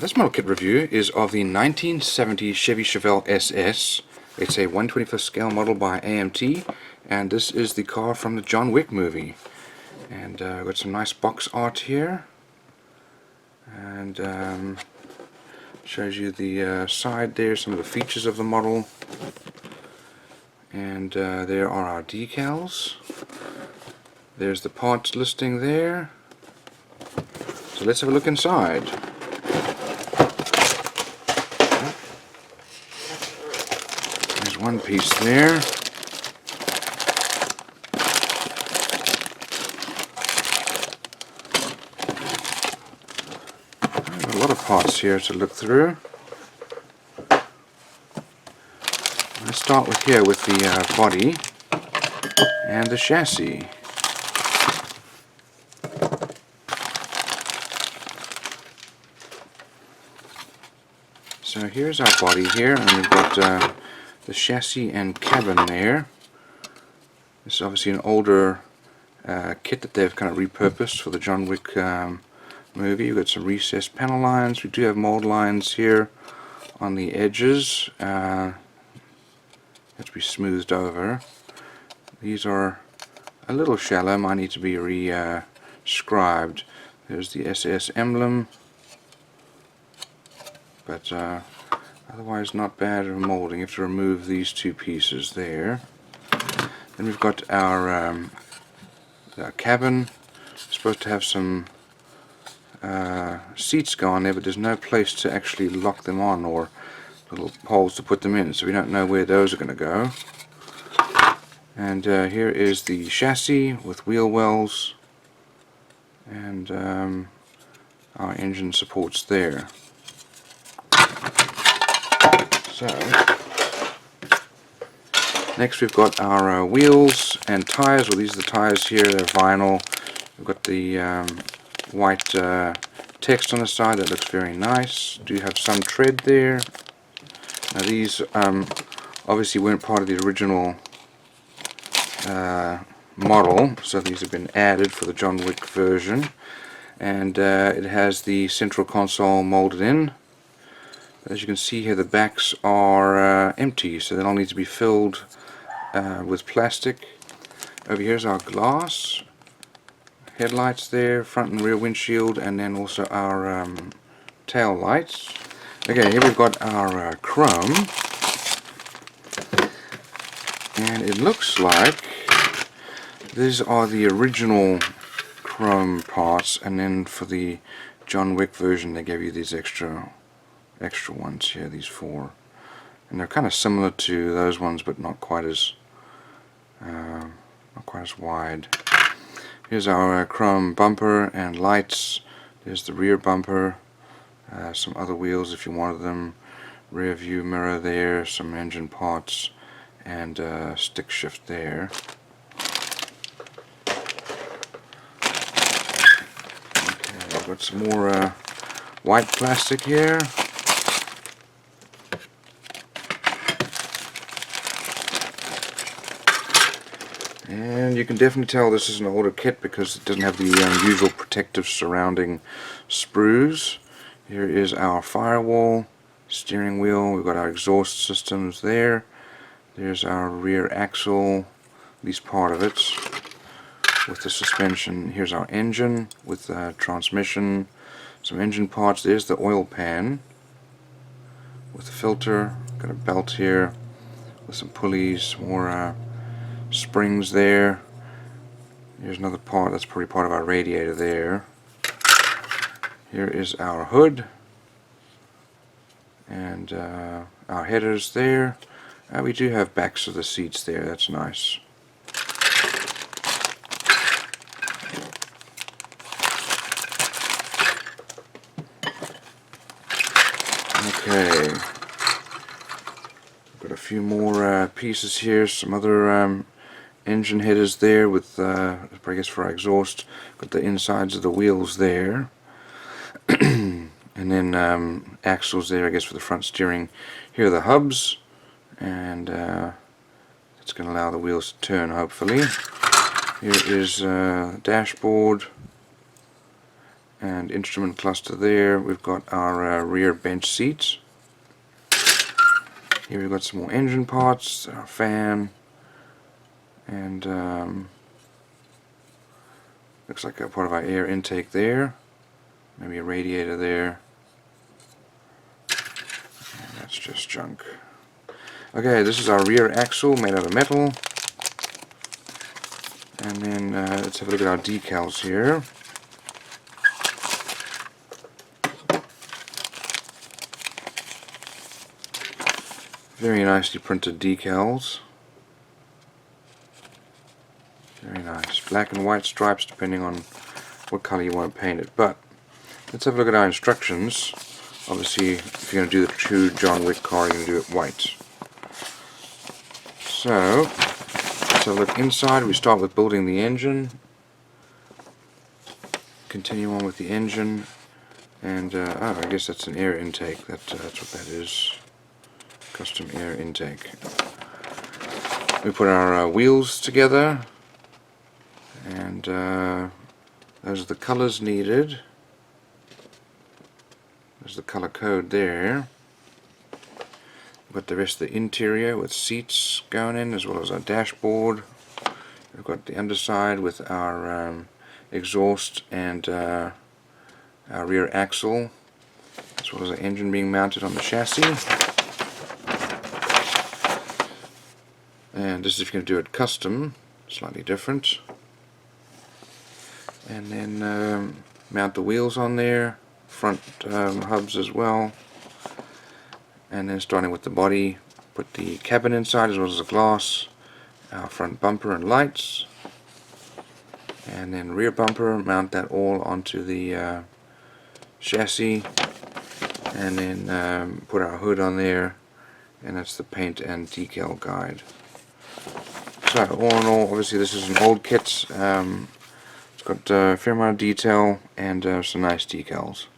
This model kit review is of the 1970 Chevy Chevelle SS. It's a 1/25th scale model by AMT, and this is the car from the John Wick movie. And we've got some nice box art here, and shows you the side there, some of the features of the model, and there are our decals. There's the parts listing there. So let's have a look inside. There's one piece there. A lot of parts here to look through. Let's start with the body and the chassis. So here's our body here, and we've got the chassis and cabin there. This is obviously an older kit that they've kind of repurposed for the John Wick movie. We've got some recessed panel lines. We do have mold lines here on the edges. Have to be smoothed over. These are a little shallow, might need to be re-scribed. There's the SS emblem, but otherwise not bad of molding. You have to remove these two pieces there. Then we've got our cabin. It's supposed to have some seats go on there, but there's no place to actually lock them on or little holes to put them in, so we don't know where those are going to go. And here is the chassis with wheel wells, and our engine supports there. So next we've got our wheels and tires. Well, these are the tires here, they're vinyl. We've got the white text on the side, that looks very nice. Do have some tread there. Now these obviously weren't part of the original model, so these have been added for the John Wick version. And it has the central console molded in. As you can see here, the backs are empty, so they'll need to be filled with plastic. Over here's our glass, headlights there, front and rear windshield, and then also our tail lights. Okay, here we've got our chrome, and it looks like these are the original chrome parts, and then for the John Wick version they gave you these extra ones here, these four, and they're kind of similar to those ones, but not quite as wide. Here's our chrome bumper and lights. There's the rear bumper, some other wheels if you wanted them, rear view mirror there, some engine parts, and stick shift there. Okay, I've got some more white plastic here. And you can definitely tell this is an older kit because it doesn't have the usual protective surrounding sprues. Here is our firewall, steering wheel, we've got our exhaust systems there. There's our rear axle, at least part of it, with the suspension. Here's our engine with transmission, some engine parts. There's the oil pan with the filter. Got a belt here with some pulleys, more springs there. Here's another part, that's probably part of our radiator there. Here is our hood, and our headers there. We do have backs of the seats there, that's nice. Okay, got a few more pieces here, some other engine headers there with, I guess for our exhaust. Got the insides of the wheels there. And then axles there, I guess, for the front steering. Here are the hubs, and it's going to allow the wheels to turn, hopefully. Here is dashboard, and instrument cluster there. We've got our rear bench seats. Here we've got some more engine parts, our fan, and looks like a part of our air intake there. Maybe a radiator there. And that's just junk. Okay, this is our rear axle made out of metal. And then let's have a look at our decals here. Very nicely printed decals. Very nice. Black and white stripes depending on what color you want to paint it. But let's have a look at our instructions. Obviously, if you're going to do the true John Wick car, you're going to do it white. So, let's have a look inside. We start with building the engine. Continue on with the engine. And, oh, I guess that's an air intake. That's what that is. Custom air intake. We put our wheels together. And those are the colors needed. There's the color code there. We've got the rest of the interior with seats going in, as well as our dashboard. We've got the underside with our exhaust and our rear axle, as well as the engine being mounted on the chassis. And this is if you're going to do it custom, slightly different. And then mount the wheels on there, front hubs as well. And then starting with the body, put the cabin inside as well as the glass, our front bumper and lights, and then rear bumper, mount that all onto the chassis, and then put our hood on there, and that's the paint and decal guide. So all in all, obviously this is an old kit. It's got a fair amount of detail and some nice decals.